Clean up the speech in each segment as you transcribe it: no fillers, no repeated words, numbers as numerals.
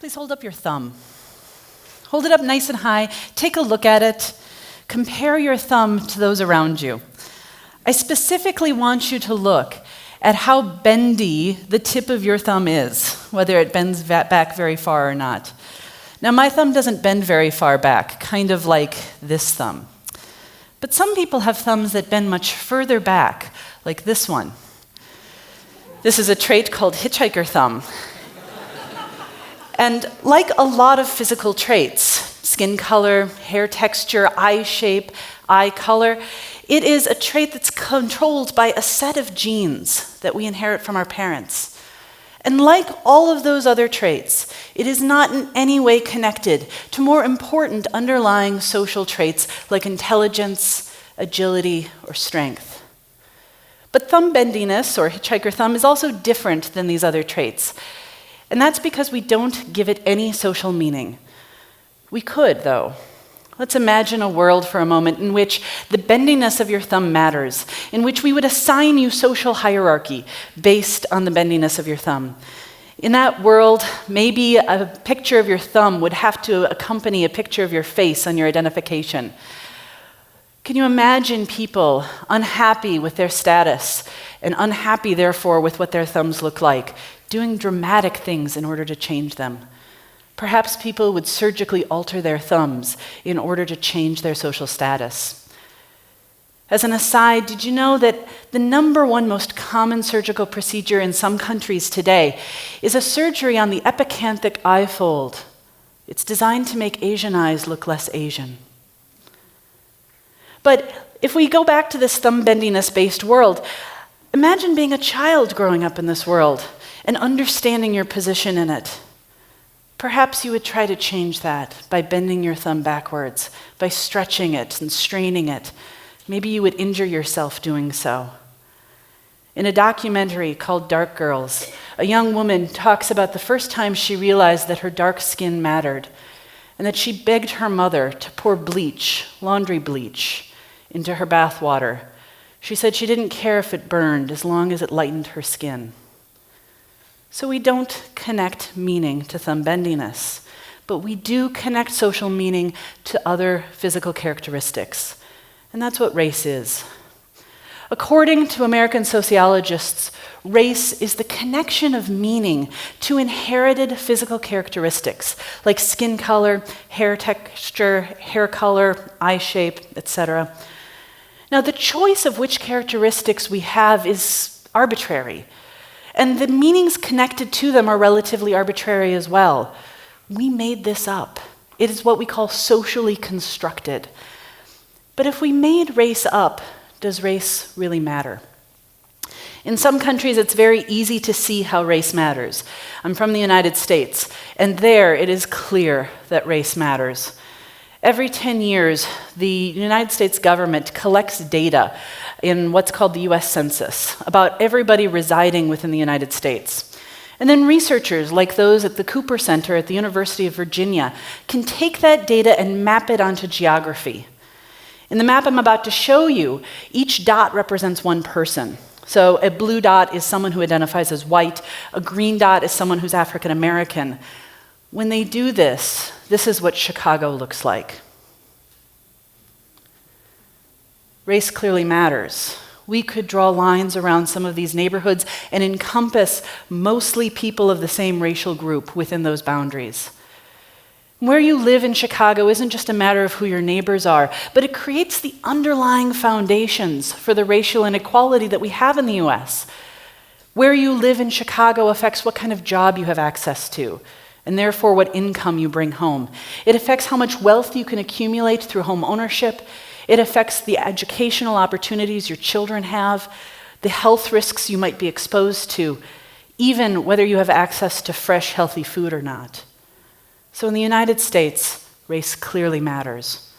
Please hold up your thumb. Hold it up nice and high. Take a look at it. Compare your thumb to those around you. I specifically want you to look at how bendy the tip of your thumb is, whether it bends back very far or not. Now, my thumb doesn't bend very far back, kind of like this thumb. But some people have thumbs that bend much further back, like this one. This is a trait called hitchhiker thumb. And like a lot of physical traits, skin color, hair texture, eye shape, eye color, it is a trait that's controlled by a set of genes that we inherit from our parents. And like all of those other traits, it is not in any way connected to more important underlying social traits like intelligence, agility, or strength. But thumb bendiness, or hitchhiker thumb, is also different than these other traits. And that's because we don't give it any social meaning. We could, though. Let's imagine a world for a moment in which the bendiness of your thumb matters, in which we would assign you social hierarchy based on the bendiness of your thumb. In that world, maybe a picture of your thumb would have to accompany a picture of your face on your identification. Can you imagine people unhappy with their status and unhappy, therefore, with what their thumbs look like, doing dramatic things in order to change them? Perhaps people would surgically alter their thumbs in order to change their social status. As an aside, did you know that the number one most common surgical procedure in some countries today is a surgery on the epicanthic eye fold? It's designed to make Asian eyes look less Asian. But if we go back to this thumb bendiness-based world, imagine being a child growing up in this world and understanding your position in it. Perhaps you would try to change that by bending your thumb backwards, by stretching it and straining it. Maybe you would injure yourself doing so. In a documentary called Dark Girls, a young woman talks about the first time she realized that her dark skin mattered, and that she begged her mother to pour bleach, laundry bleach, into her bath water. She said she didn't care if it burned as long as it lightened her skin. So we don't connect meaning to thumb bendiness, but we do connect social meaning to other physical characteristics. And that's what race is. According to American sociologists, race is the connection of meaning to inherited physical characteristics like skin color, hair texture, hair color, eye shape, etc. Now, the choice of which characteristics we have is arbitrary. And the meanings connected to them are relatively arbitrary as well. We made this up. It is what we call socially constructed. But if we made race up, does race really matter? In some countries, it's very easy to see how race matters. I'm from the United States, and there it is clear that race matters. Every 10 years, the United States government collects data in what's called the US Census about everybody residing within the United States. And then researchers like those at the Cooper Center at the University of Virginia can take that data and map it onto geography. In the map I'm about to show you, each dot represents one person. So a blue dot is someone who identifies as white, a green dot is someone who's African American. When they do this, this is what Chicago looks like. Race clearly matters. We could draw lines around some of these neighborhoods and encompass mostly people of the same racial group within those boundaries. Where you live in Chicago isn't just a matter of who your neighbors are, but it creates the underlying foundations for the racial inequality that we have in the US. Where you live in Chicago affects what kind of job you have access to, and therefore what income you bring home. It affects how much wealth you can accumulate through home ownership. It affects the educational opportunities your children have, the health risks you might be exposed to, even whether you have access to fresh, healthy food or not. So in the United States, race clearly matters.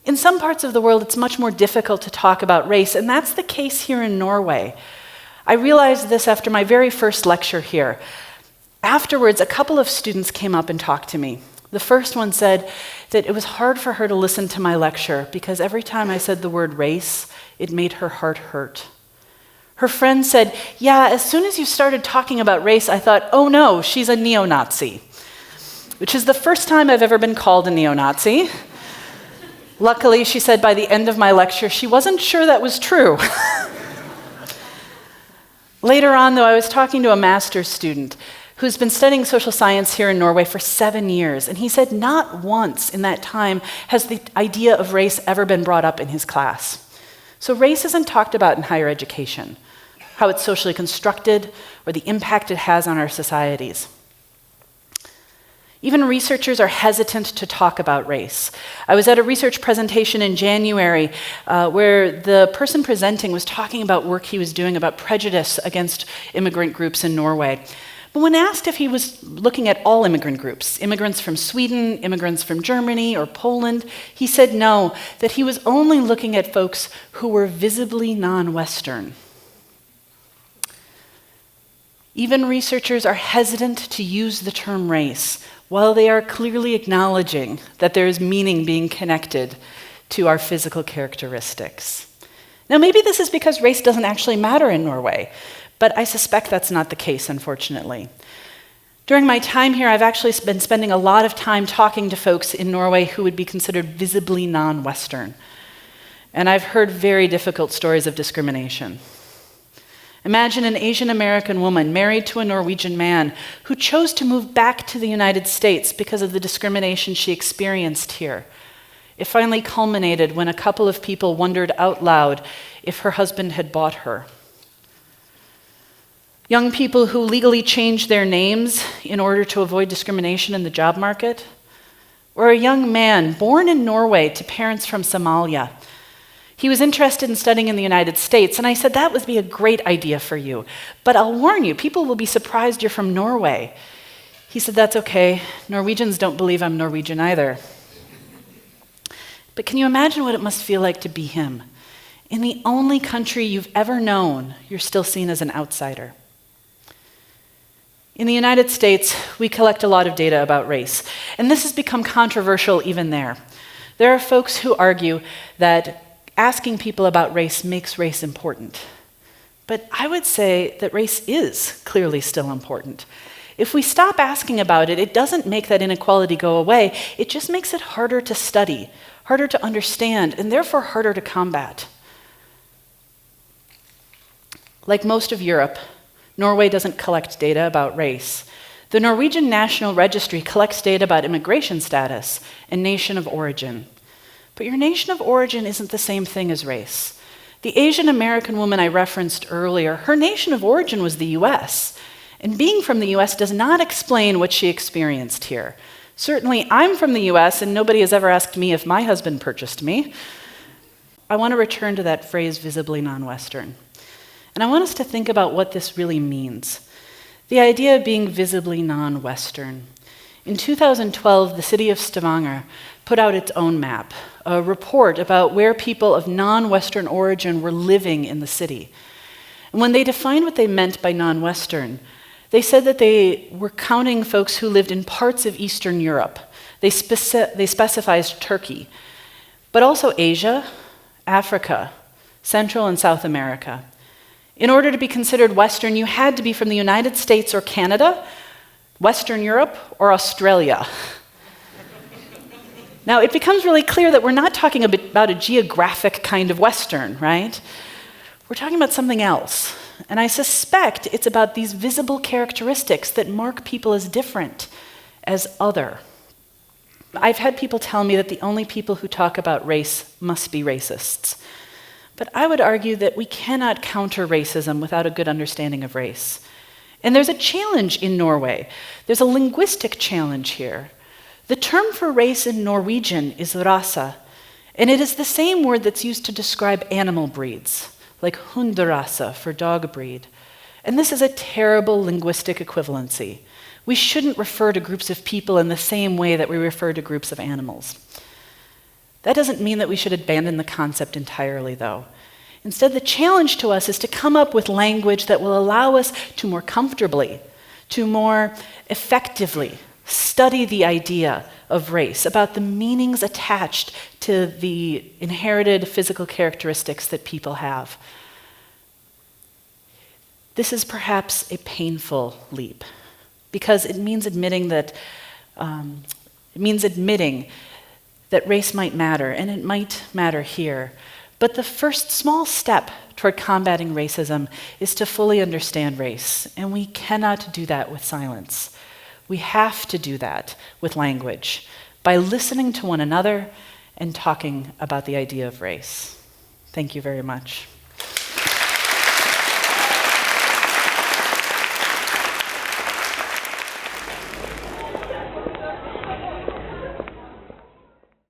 In some parts of the world, it's much more difficult to talk about race, and that's the case here in Norway. I realized this after my very first lecture here. Afterwards, a couple of students came up and talked to me. The first one said that it was hard for her to listen to my lecture because every time I said the word race, it made her heart hurt. Her friend said, yeah, as soon as you started talking about race, I thought, oh no, she's a neo-Nazi. which is the first time I've ever been called a neo-Nazi. Luckily, she said by the end of my lecture, she wasn't sure that was true. Later on, though, I was talking to a master's student who's been studying social science here in Norway for 7 years, and he said not once in that time has the idea of race ever been brought up in his class. So race isn't talked about in higher education, how it's socially constructed, or the impact it has on our societies. Even researchers are hesitant to talk about race. I was at a research presentation in January where the person presenting was talking about work he was doing about prejudice against immigrant groups in Norway. But when asked if he was looking at all immigrant groups, immigrants from Sweden, immigrants from Germany or Poland, he said no, that he was only looking at folks who were visibly non-Western. Even researchers are hesitant to use the term race, while they are clearly acknowledging that there is meaning being connected to our physical characteristics. Now, maybe this is because race doesn't actually matter in Norway, but I suspect that's not the case, unfortunately. During my time here, I've actually been spending a lot of time talking to folks in Norway who would be considered visibly non-Western. And I've heard very difficult stories of discrimination. Imagine an Asian American woman married to a Norwegian man who chose to move back to the United States because of the discrimination she experienced here. It finally culminated when a couple of people wondered out loud if her husband had bought her. Young people who legally changed their names in order to avoid discrimination in the job market, or a young man born in Norway to parents from Somalia. He was interested in studying in the United States, and I said, that would be a great idea for you, but I'll warn you, people will be surprised you're from Norway. He said, that's okay, Norwegians don't believe I'm Norwegian either. But can you imagine what it must feel like to be him? In the only country you've ever known, you're still seen as an outsider. In the United States, we collect a lot of data about race, and this has become controversial even there. There are folks who argue that asking people about race makes race important. But I would say that race is clearly still important. If we stop asking about it, it doesn't make that inequality go away, it just makes it harder to study, harder to understand, and therefore harder to combat. Like most of Europe, Norway doesn't collect data about race. The Norwegian National Registry collects data about immigration status and nation of origin. But your nation of origin isn't the same thing as race. The Asian American woman I referenced earlier, her nation of origin was the US. And being from the US does not explain what she experienced here. Certainly, I'm from the US, and nobody has ever asked me if my husband purchased me. I want to return to that phrase, visibly non-Western. And I want us to think about what this really means. The idea of being visibly non-Western. In 2012, the city of Stavanger put out its own map, a report about where people of non-Western origin were living in the city. And when they defined what they meant by non-Western, they said that they were counting folks who lived in parts of Eastern Europe. They specified Turkey, but also Asia, Africa, Central and South America. In order to be considered Western, you had to be from the United States or Canada, Western Europe, or Australia. Now, it becomes really clear that we're not talking about a geographic kind of Western, right? We're talking about something else. And I suspect it's about these visible characteristics that mark people as different, as other. I've had people tell me that the only people who talk about race must be racists. But I would argue that we cannot counter racism without a good understanding of race. And there's a challenge in Norway. There's a linguistic challenge here. The term for race in Norwegian is rase, and it is the same word that's used to describe animal breeds, like hunderase for dog breed. And this is a terrible linguistic equivalency. We shouldn't refer to groups of people in the same way that we refer to groups of animals. That doesn't mean that we should abandon the concept entirely, though. Instead, the challenge to us is to come up with language that will allow us to more comfortably, to more effectively study the idea of race, about the meanings attached to the inherited physical characteristics that people have. This is perhaps a painful leap, because it means admitting that It means admitting that race might matter, and it might matter here. But the first small step toward combating racism is to fully understand race, and we cannot do that with silence. We have to do that with language, by listening to one another and talking about the idea of race. Thank you very much.